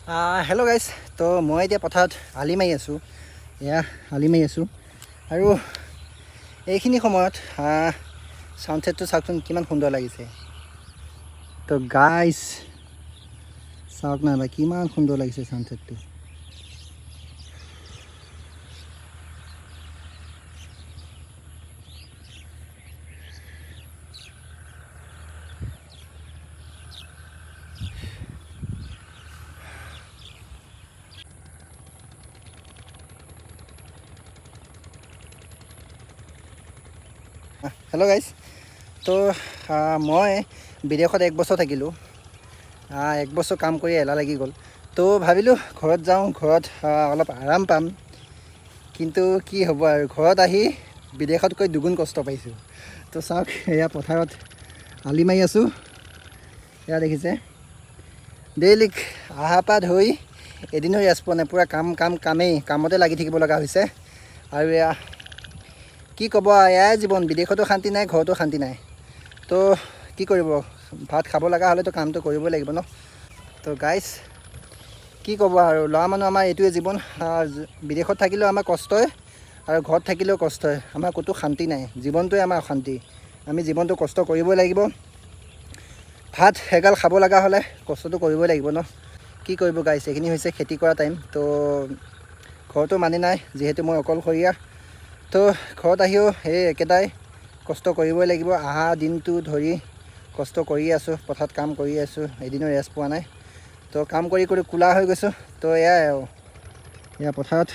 hello' guys তো মই এতিয়া পথাৰত আলি মাৰি আছোঁ আলি মাৰি আছোঁ আৰু এইখিনি সময়ত ছানছেটটো চাওকচোন কিমান সুন্দৰ লাগিছে তো গাইজ চাওক না বা কিমান সুন্দৰ লাগিছে ছানছেটটো হেল্ল' গাইজ তো মই বিদেশত 1 বছৰ থাকিলোঁ 1 বছৰ কাম কৰি এলাহ লাগি গ'ল তো ভাবিলোঁ ঘৰত যাওঁ ঘৰত অলপ আৰাম পাম কিন্তু কি হ'ব আৰু ঘৰত আহি বিদেশতকৈ দুগুণ কষ্ট পাইছোঁ তো চাওক এয়া পথাৰত আলি মাৰি আছোঁ এয়া দেখিছে ডেইলি অহাৰ পৰা ধৰি এদিনো ৰেষ্ট পোৱা নাই পূৰা কামেই কামতে লাগি থাকিব লগা হৈছে আৰু এয়া কি ক'ব এয়াই জীৱন বিদেশতো শান্তি নাই ঘৰতো শান্তি নাই তো কি কৰিব ভাত খাব লগা হ'লেতো কামটো কৰিবই লাগিব ন তো গাইজ কি ক'ব আৰু ল'ৰা মানুহ আমাৰ এইটোৱে জীৱন বিদেশত থাকিলেও আমাৰ কষ্টই আৰু ঘৰত থাকিলেও কষ্টই আমাৰ ক'তো শান্তি নাই জীৱনটোৱে আমাৰ অশান্তি আমি জীৱনটো কষ্ট কৰিবই লাগিব ভাত এগাল খাব লগা হ'লে কষ্টটো কৰিবই লাগিব ন কি কৰিব গাইজ এইখিনি হৈছে খেতি কৰা টাইম তো ঘৰতো মানি নাই যিহেতু মই অকলশৰীয়া তো ঘৰত আহিও সেই একেটাই কষ্ট কৰিবই লাগিব অহা দিনটো ধৰি কষ্ট কৰি আছোঁ পথাৰত কাম কৰি আছোঁ এদিনো ৰেষ্ট পোৱা নাই তো কাম কৰি কৰি কোলা হৈ গৈছোঁ তো এয়াই আৰু এয়া পথাৰত